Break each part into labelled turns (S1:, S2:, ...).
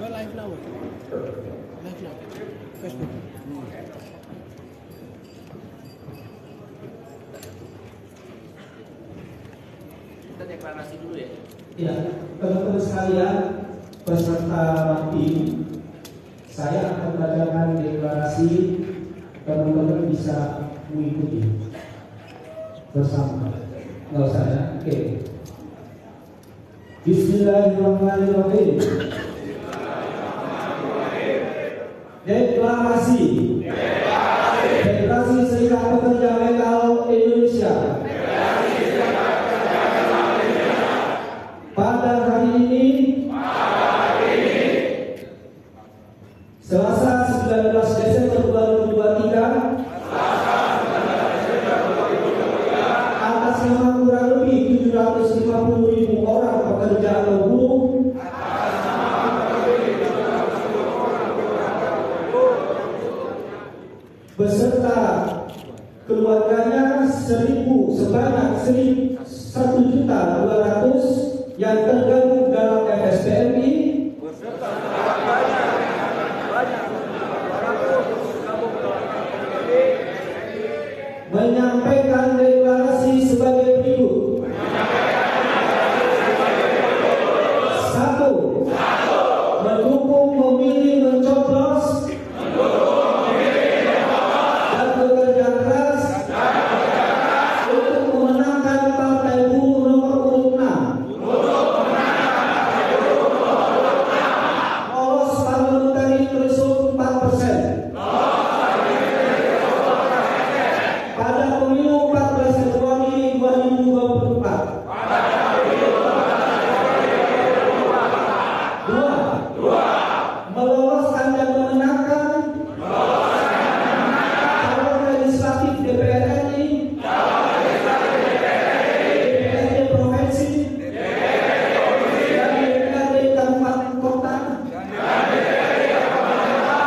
S1: live now. Live now. Facebook.
S2: Kita deklarasi dulu ya.
S3: Ya, teman-teman sekalian, peserta tim, saya akan bacakan deklarasi, teman-teman bisa mengikuti bersama. Nggak usah ya, oke. Bismillahirrahmanirrahim. Deklarasi Serikat Pekerja Metal Indonesia. Pada hari ini, Selasa 19 Desember 2023, atas nama kurang lebih 750.000 orang pekerja atau buruh beserta keluarganya sebanyak 1.200.000 yang tergabung dalam FSPMI menyampaikan deklarasi sebagai berikut. 1. Mendukung memilih mencoblos dan bekerja keras untuk memenangkan Partai Buruh nomor urut 6 lolos parliamentary threshold 4% pada pemilu 14 Februari 2024. 2. Meloloskan dan memenangkan calon legislatif DPR RI, DPRD provinsi, dan DPRD kabupaten kota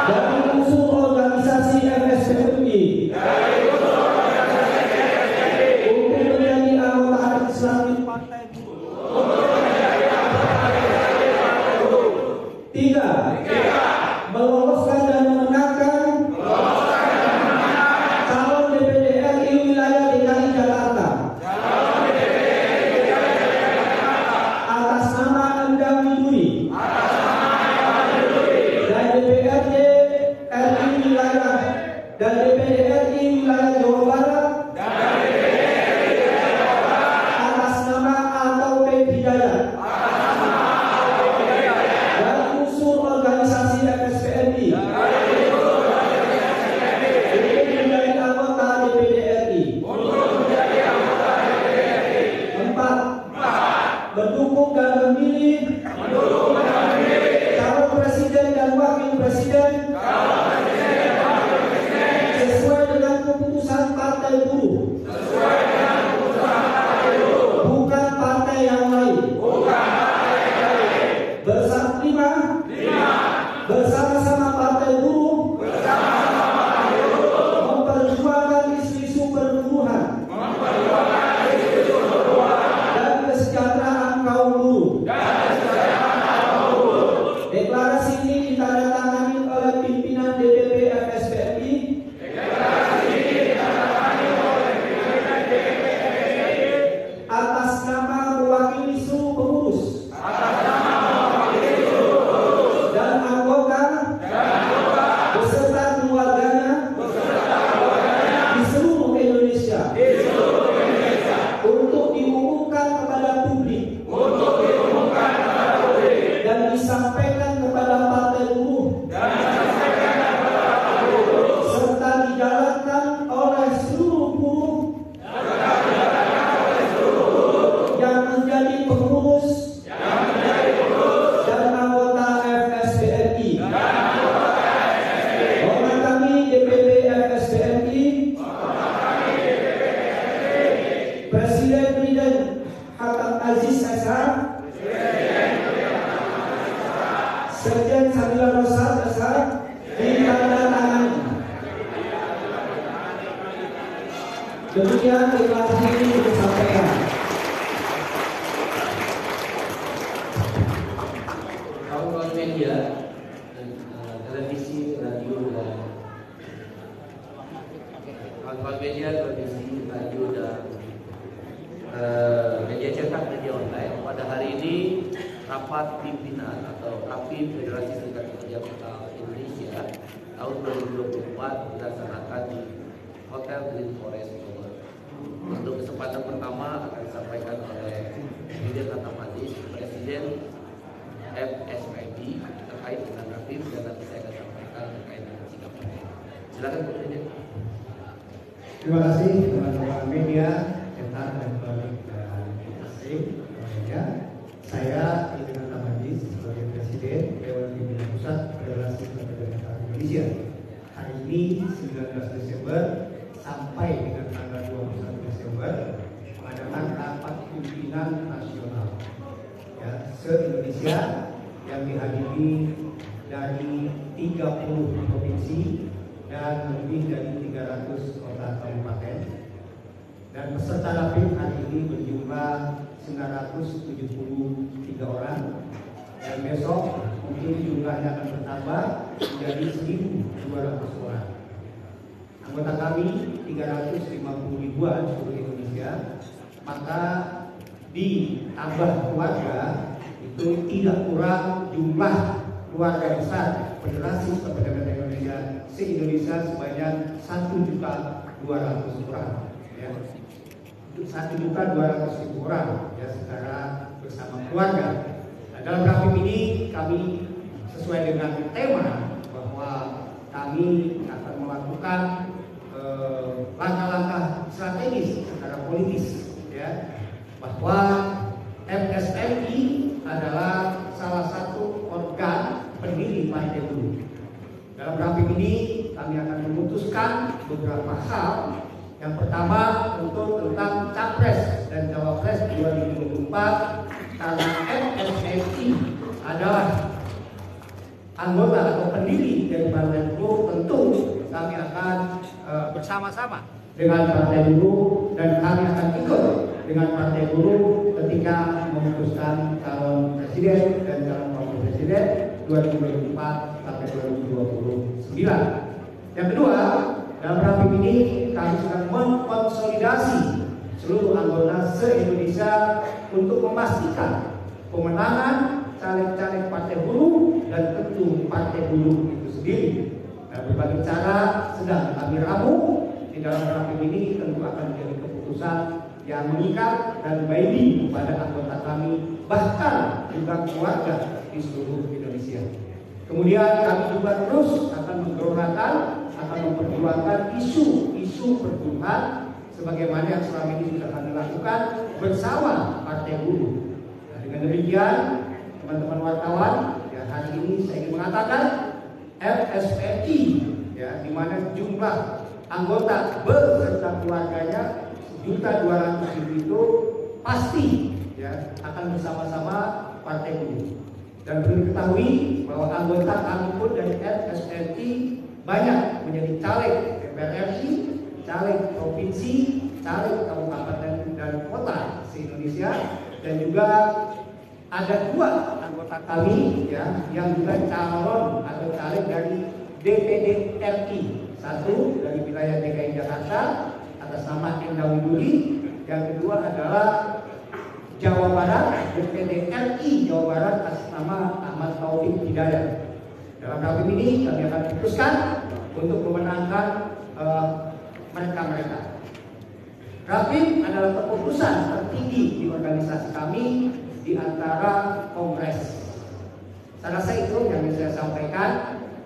S3: dari unsur organisasi FSPMI untuk menjadi anggota legislatif Partai Buruh. 3. Meloloskan dan memenangkan calon DPD RI wilayah DKI Jakarta atas nama Endang Widuri dan DPRD RI wilayah dan DPD RI wilayah Jawa Barat atas nama Al-Taufik Hidayat dan unsur organisasi FSPMI untuk menjadi anggota DPD RI. 4. Mendukung dan memilih calon presiden dan wakil presiden sesuai dengan keputusan Partai Buruh, bukan partai yang lain. Bersama-sama Partai Buruh memperjuangkan isu-isu perburuhan dan kesejahteraan kaum buruh. Deklarasi ini ditandatangani oleh pimpinan DPP FSPMI atas nama mewakili seluruh pengurus dan anggota beserta keluarganya di seluruh Indonesia untuk diumumkan kepada publik dan disampaikan kepada Partai Buruh serta dijalankan oleh seluruh buruh yang menjadi pengurus dan anggota FSPMI. Bahwa kami DPP FSPMI, Presiden Hatta Aziz Azhar, Sekjen Sabila Rosat Azhar, ditandatangani. Demikian deklarasi ini disampaikan.
S2: Kawan-kawan media, rapat pimpinan atau Rapim Federasi Serikat Pekerja Kota Indonesia tahun 2024 dilaksanakan di Hotel Green Forest Bogor. Untuk kesempatan pertama akan disampaikan oleh Presiden Antam Aziz, Presiden FSPD terkait dengan Rapim, dan nanti saya akan sampaikan terkait dengan sikap partai. Silakan Presiden.
S4: Terima kasih teman-teman media, cetak, elektronik, dan asing. Saya Presiden Antam Aziz sebagai Presiden Dewan Pimpinan Pusat Federasi Pekerja Indonesia. Hari ini 19 Desember sampai dengan tanggal 21 Desember mengadakan rapat pimpinan nasional se-Indonesia yang dihadiri dari 30 provinsi dan lebih dari 300 kota kabupaten. Dan peserta Rapim hari ini berjumlah 973 orang. Dan besok mungkin jumlahnya akan bertambah menjadi 1.200 orang. Anggota kami 350 ribuan seluruh Indonesia. Maka ditambah keluarga itu tidak kurang jumlah keluarga besar Federasi Sepeda Indonesia se-Indonesia sebanyak 1.200.000 orang. Ya. 1.200.000 orang ya, secara bersama keluarga. Nah, dalam Rapim ini kami sesuai dengan tema bahwa kami akan melakukan langkah-langkah strategis secara politis, ya, bahwa FSMI adalah salah satu organ pendiri Partai Buruh. Dalam Rapim ini kami akan memutuskan beberapa hal. Yang pertama untuk tentang Capres dan Cawapres 2024, karena FSMI adalah anggota atau pendiri dari Partai Buruh, tentu kami akan bersama-sama dengan Partai Buruh dan kami akan ikut dengan Partai Buruh ketika memutuskan calon presiden dan calon wakil presiden 2024 sampai 2029. Yang kedua, dalam Rapim ini kami sedang mengkonsolidasi seluruh anggota se-Indonesia untuk memastikan pemenangan caleg-caleg Partai Buruh dan tentu Partai Buruh itu sendiri. Dan berbagai cara sedang kami ramu di dalam Rapim ini, tentu akan menjadi keputusan yang mengikat dan binding kepada anggota kami, bahkan juga keluarga di seluruh Indonesia. Kemudian kami juga terus akan menggelorakan, akan memperjuangkan isu-isu perburuhan sebagaimana yang selama ini sudah kami lakukan bersama Partai Buruh. Nah, dengan demikian, teman-teman wartawan, ya, hari ini saya ingin mengatakan FSPI, ya, di mana jumlah anggota beserta keluarganya 1.200.000 itu pasti, ya, akan bersama-sama Partai Buruh. Dan perlu diketahui bahwa anggota kami pun dari FSMI banyak menjadi caleg DPR RI, caleg provinsi, caleg kabupaten dan kota se-Indonesia, dan juga ada 2 anggota kami, ya, yang juga calon atau caleg dari DPD RI. Satu dari wilayah DKI Jakarta atas nama Endah Widuri, yang kedua adalah Jawa Barat, DPD RI Jawa Barat atas nama Ahmad Taufik Hidayat. Dalam Rapim ini kami akan putuskan untuk memenangkan mereka-mereka. Rapim adalah keputusan tertinggi di organisasi kami di antara kongres. Saya rasa itu yang bisa saya sampaikan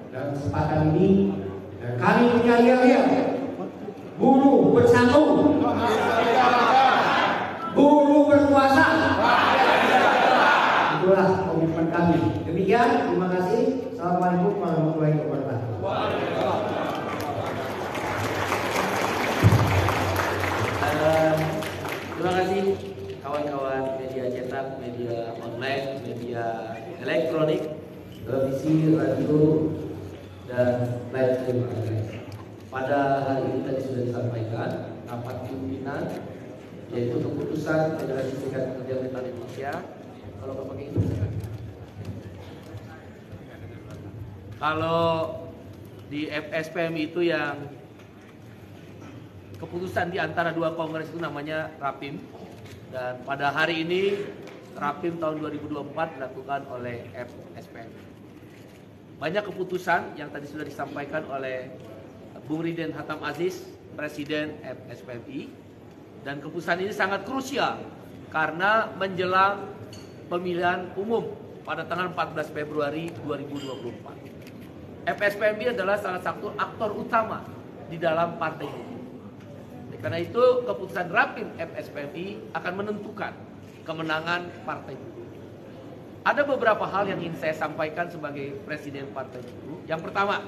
S4: dalam kesempatan ini. Dan kami punya yel-yel, buruh bersatu, buruh berkuasa. Itulah komitmen kami. Demikian, terima kasih. Assalamualaikum warahmatullahi wabarakatuh.
S2: Terima kasih kawan-kawan media cetak, media online, media elektronik, televisi, radio, dan live stream. Pada hari ini tadi sudah disampaikan rapat pimpinan, yaitu keputusan Federasi Serikat Pekerja Metal Indonesia. Kalau pakai itu, kalau di FSPM itu yang keputusan di antara 2 kongres itu namanya Rapim. Dan pada hari ini Rapim tahun 2024 dilakukan oleh FSPM. Banyak keputusan yang tadi sudah disampaikan oleh Bung Riden Hatam Aziz, Presiden FSPMI, dan keputusan ini sangat krusial karena menjelang pemilihan umum pada tanggal 14 Februari 2024. FSPMI adalah salah satu aktor utama di dalam partai ini. Karena itu keputusan Rapim FSPMI akan menentukan kemenangan partai buruh. Ada beberapa hal yang ingin saya sampaikan sebagai Presiden Partai Buruh. Yang pertama,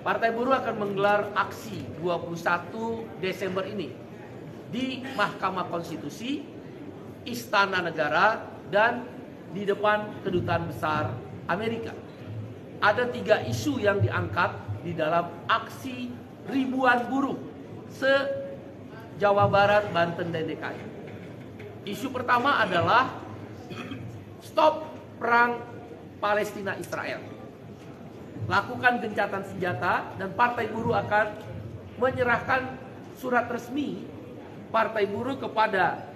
S2: Partai Buruh akan menggelar aksi 21 Desember ini di Mahkamah Konstitusi, Istana Negara, dan di depan Kedutaan Besar Amerika. Ada 3 isu yang diangkat di dalam aksi ribuan buruh se-Jawa Barat, Banten, dan DKI. Isu pertama adalah stop perang Palestina-Israel. Lakukan gencatan senjata dan Partai Buruh akan menyerahkan surat resmi Partai Buruh kepada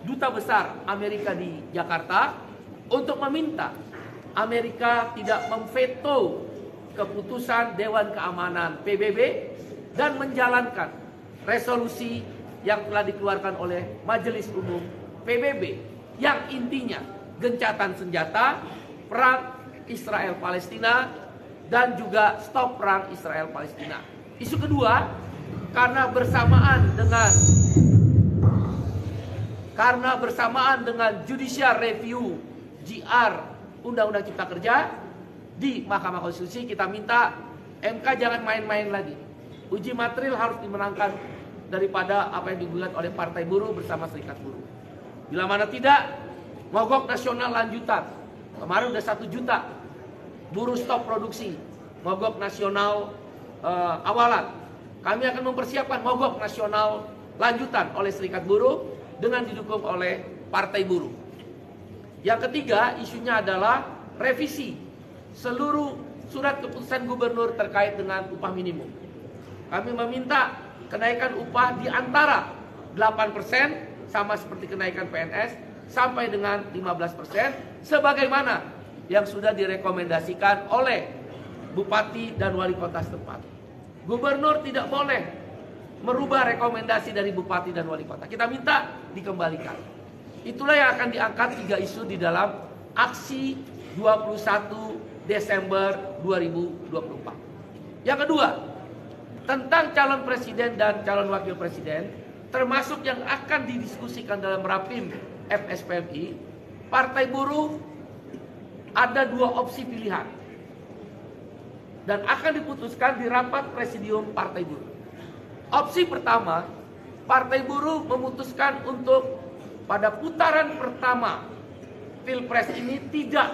S2: Duta Besar Amerika di Jakarta untuk meminta Amerika tidak memveto keputusan Dewan Keamanan PBB dan menjalankan resolusi yang telah dikeluarkan oleh Majelis Umum PBB yang intinya gencatan senjata, perang Israel-Palestina, dan juga stop perang Israel-Palestina. Isu kedua, karena bersamaan dengan judicial review JR Undang-Undang Cipta Kerja di Mahkamah Konstitusi, kita minta MK jangan main-main lagi. Uji materil harus dimenangkan daripada apa yang digugat oleh Partai Buruh bersama Serikat Buruh. Bila mana tidak, mogok nasional lanjutan. Kemarin udah 1 juta buruh stop produksi. Mogok nasional awalan. Kami akan mempersiapkan mogok nasional lanjutan oleh Serikat Buruh dengan didukung oleh Partai Buruh. Yang ketiga, isunya adalah revisi seluruh surat keputusan gubernur terkait dengan upah minimum. Kami meminta kenaikan upah di antara 8% sama seperti kenaikan PNS sampai dengan 15% sebagaimana yang sudah direkomendasikan oleh bupati dan wali kota setempat. Gubernur tidak boleh merubah rekomendasi dari bupati dan wali kota. Kita minta dikembalikan. Itulah yang akan diangkat 3 isu di dalam aksi 21 Desember 2024. Yang kedua, tentang calon presiden dan calon wakil presiden, termasuk yang akan didiskusikan dalam Rapim FSPMI, Partai Buruh ada 2 opsi pilihan dan akan diputuskan di rapat presidium Partai Buruh. Opsi pertama, Partai Buruh memutuskan untuk pada putaran pertama Pilpres ini tidak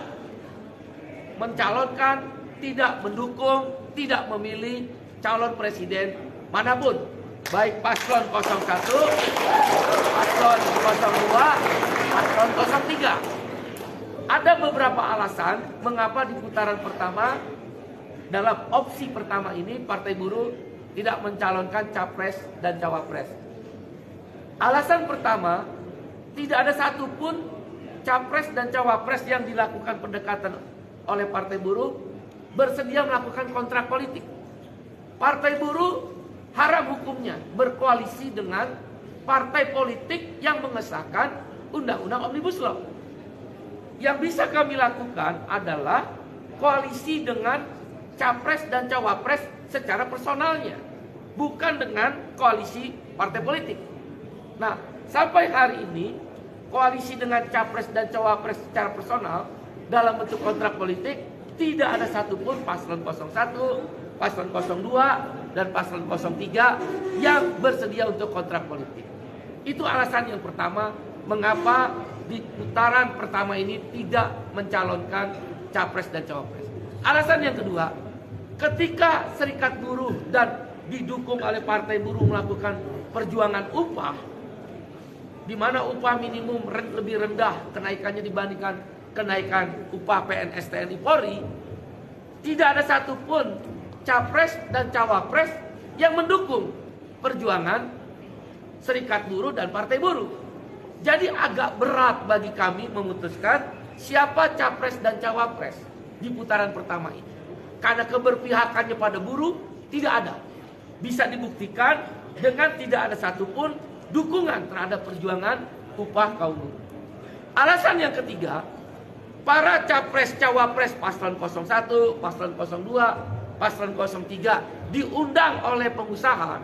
S2: mencalonkan, tidak mendukung, tidak memilih calon presiden manapun, baik paslon 01, paslon 02, paslon 03. Ada beberapa alasan mengapa di putaran pertama dalam opsi pertama ini Partai Buruh tidak mencalonkan capres dan cawapres. Alasan pertama, tidak ada satupun capres dan cawapres yang dilakukan pendekatan oleh Partai Buruh bersedia melakukan kontrak politik. Partai Buruh haram hukumnya berkoalisi dengan partai politik yang mengesahkan Undang-Undang Omnibus Law. Yang bisa kami lakukan adalah koalisi dengan capres dan cawapres secara personalnya, bukan dengan koalisi partai politik. Nah, sampai hari ini koalisi dengan capres dan cawapres secara personal dalam bentuk kontrak politik tidak ada satupun paslon 01, paslon 02, dan paslon 03 yang bersedia untuk kontrak politik. Itu alasan yang pertama mengapa di putaran pertama ini tidak mencalonkan capres dan cawapres. Alasan yang kedua, ketika Serikat Buruh dan didukung oleh Partai Buruh melakukan perjuangan upah, di mana upah minimum lebih rendah kenaikannya dibandingkan kenaikan upah PNS TNI Polri, tidak ada satupun capres dan cawapres yang mendukung perjuangan Serikat Buruh dan Partai Buruh. Jadi agak berat bagi kami memutuskan siapa capres dan cawapres di putaran pertama ini. Karena keberpihakannya pada buruh tidak ada. Bisa dibuktikan dengan tidak ada satupun dukungan terhadap perjuangan upah kaum buruh. Alasan yang ketiga, para capres cawapres paslon 01, paslon 02, paslon 03 diundang oleh pengusaha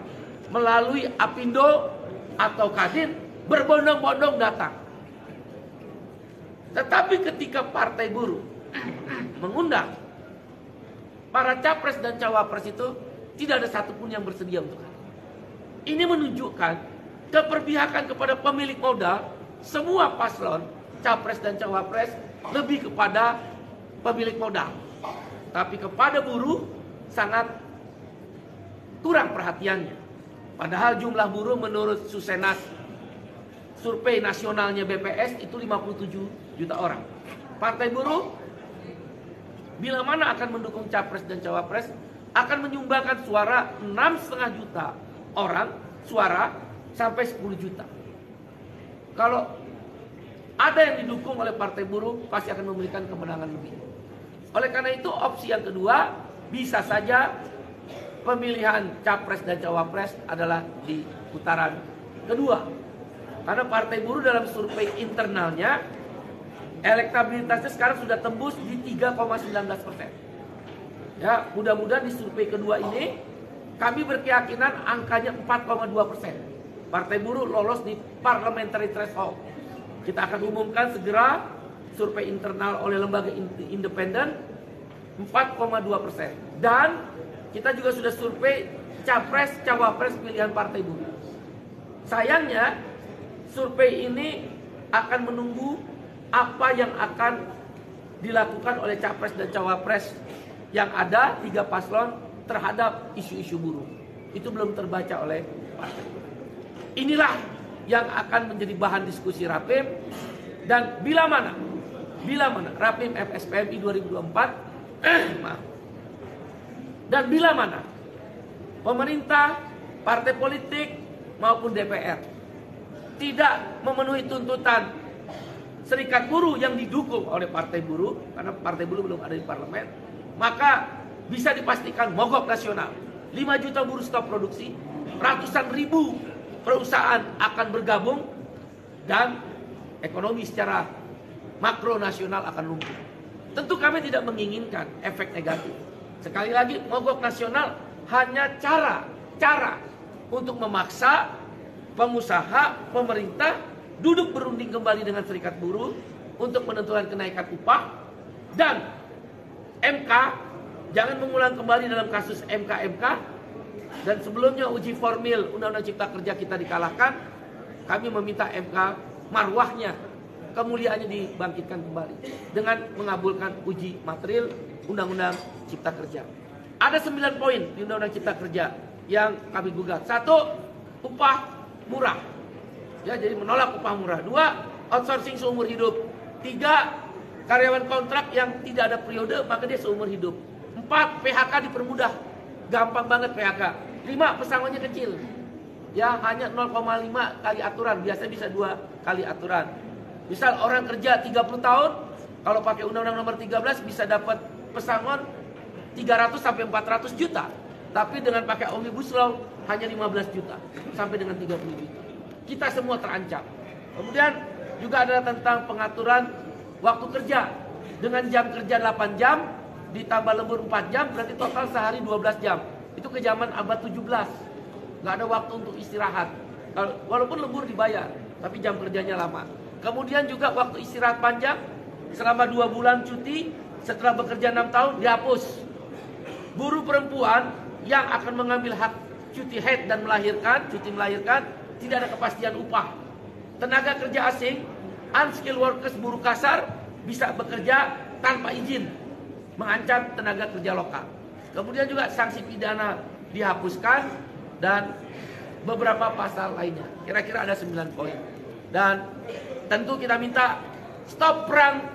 S2: melalui Apindo atau Kadin berbondong-bondong datang. Tetapi ketika partai buruh mengundang para capres dan cawapres itu, tidak ada satupun yang bersedia untuk hadir. Ini menunjukkan keberpihakan kepada pemilik modal. Semua paslon capres dan cawapres lebih kepada pemilik modal, tapi kepada buruh sangat kurang perhatiannya. Padahal jumlah buruh menurut Susenas, survei nasionalnya BPS, itu 57 juta orang. Partai buruh bila mana akan mendukung capres dan cawapres akan menyumbangkan suara 6,5 juta orang suara sampai 10 juta. Kalau ada yang didukung oleh partai buruh pasti akan memberikan kemenangan lebih. Oleh karena itu opsi yang kedua bisa saja pemilihan capres dan cawapres adalah di putaran kedua. Karena partai buruh dalam survei internalnya elektabilitasnya sekarang sudah tembus di 3,19%. Ya, mudah-mudahan di survei kedua ini kami berkeyakinan angkanya 4,2%. Partai buruh lolos di parliamentary threshold. Kita akan umumkan segera survei internal oleh lembaga independen 4,2%. Dan kita juga sudah survei capres cawapres pilihan partai buruh. Sayangnya survei ini akan menunggu apa yang akan dilakukan oleh capres dan cawapres yang ada 3 paslon terhadap isu-isu buruh. Itu belum terbaca oleh partai buruh. Inilah yang akan menjadi bahan diskusi Rapim. Dan bila mana Rapim FSPMI 2024 maaf. Dan bila mana pemerintah, partai politik maupun DPR tidak memenuhi tuntutan serikat buruh yang didukung oleh partai buruh, karena partai buruh belum ada di parlemen, maka bisa dipastikan mogok nasional. 5 juta buruh stop produksi, ratusan ribu perusahaan akan bergabung, dan ekonomi secara makro nasional akan lumpuh. Tentu kami tidak menginginkan efek negatif. Sekali lagi, mogok nasional hanya cara untuk memaksa pengusaha, pemerintah duduk berunding kembali dengan serikat buruh untuk menentukan kenaikan upah. Dan MK jangan mengulang kembali dalam kasus MK. Dan sebelumnya uji formil Undang-Undang Cipta Kerja kita dikalahkan, kami meminta MK marwahnya, kemuliaannya dibangkitkan kembali dengan mengabulkan uji material Undang-Undang Cipta Kerja. Ada 9 poin di Undang-Undang Cipta Kerja yang kami gugat. 1, upah murah. Ya, jadi menolak upah murah. 2, outsourcing seumur hidup. 3, karyawan kontrak yang tidak ada periode maka dia seumur hidup. 4, PHK dipermudah. Gampang banget PHK. 5, pesangonnya kecil. Ya, hanya 0,5 kali aturan. Biasanya bisa 2 kali aturan. Misal orang kerja 30 tahun, kalau pakai Undang-Undang Nomor 13 bisa dapat pesangon 300 sampai 400 juta. Tapi dengan pakai Omnibus Law hanya 15 juta sampai dengan 30 juta. Kita semua terancam. Kemudian juga ada tentang pengaturan waktu kerja. Dengan jam kerja 8 jam ditambah lembur 4 jam, berarti total sehari 12 jam. Itu ke zaman abad 17. Nggak ada waktu untuk istirahat. Walaupun lembur dibayar, tapi jam kerjanya lama. Kemudian juga waktu istirahat panjang, selama 2 bulan cuti, setelah bekerja 6 tahun dihapus. Buruh perempuan yang akan mengambil hak cuti haid dan cuti melahirkan, tidak ada kepastian upah. Tenaga kerja asing, unskilled workers, buruh kasar, bisa bekerja tanpa izin, mengancam tenaga kerja lokal. Kemudian juga sanksi pidana dihapuskan dan beberapa pasal lainnya. Kira-kira ada 9 poin. Dan tentu kita minta stop perang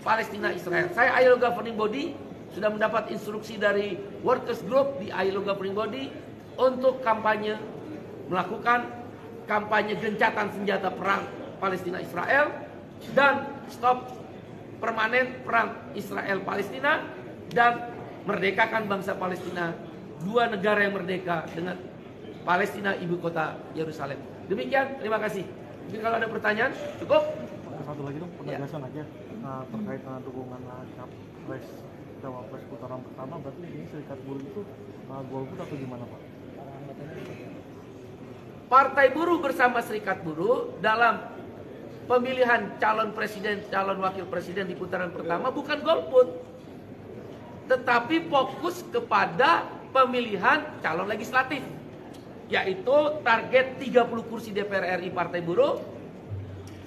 S2: Palestina Israel. Saya ILO Governing Body sudah mendapat instruksi dari Workers Group di ILO Governing Body untuk melakukan kampanye gencatan senjata perang
S5: Palestina Israel dan stop permanen perang Israel Palestina dan merdekakan bangsa Palestina, dua negara yang merdeka dengan Palestina ibu kota Yerusalem. Demikian, terima kasih. Mungkin kalau ada pertanyaan, cukup.
S1: Satu lagi dong, penegasan aja terkait dengan dukungan capres cawapres putaran pertama. Berarti ini Serikat Buruh itu golput atau gimana, Pak?
S5: Partai Buruh bersama Serikat Buruh dalam pemilihan calon presiden, calon wakil presiden di putaran pertama bukan golput, tetapi fokus kepada pemilihan calon legislatif, yaitu target 30 kursi DPR RI Partai Buruh,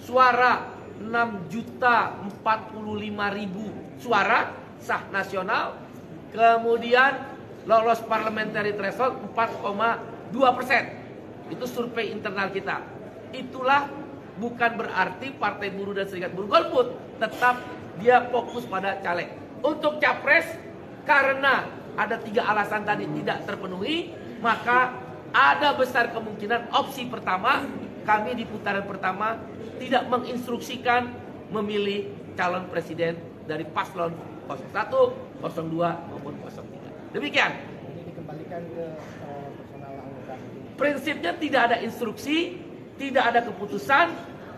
S5: suara 6.045.000 suara sah nasional, kemudian lolos parliamentary threshold 4,2%. Itu survei internal kita. Itulah bukan berarti Partai Buruh dan Serikat Buruh golput, tetap dia fokus pada caleg. Untuk capres, karena ada 3 alasan tadi tidak terpenuhi, maka ada besar kemungkinan opsi pertama, kami di putaran pertama tidak menginstruksikan memilih calon presiden dari paslon 01, 02 maupun 03. Demikian.
S1: Ini dikembalikan ke personal anggota.
S5: Prinsipnya tidak ada instruksi, tidak ada keputusan,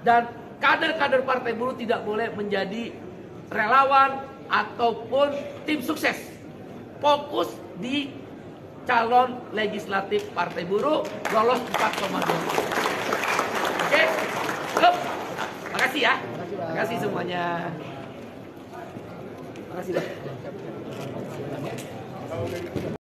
S5: dan kader-kader Partai Buruh tidak boleh menjadi relawan ataupun tim sukses. Fokus di calon legislatif Partai Buruh lolos 4,2. Oke, cukup. Makasih ya. Makasih semuanya. Makasih, Pak.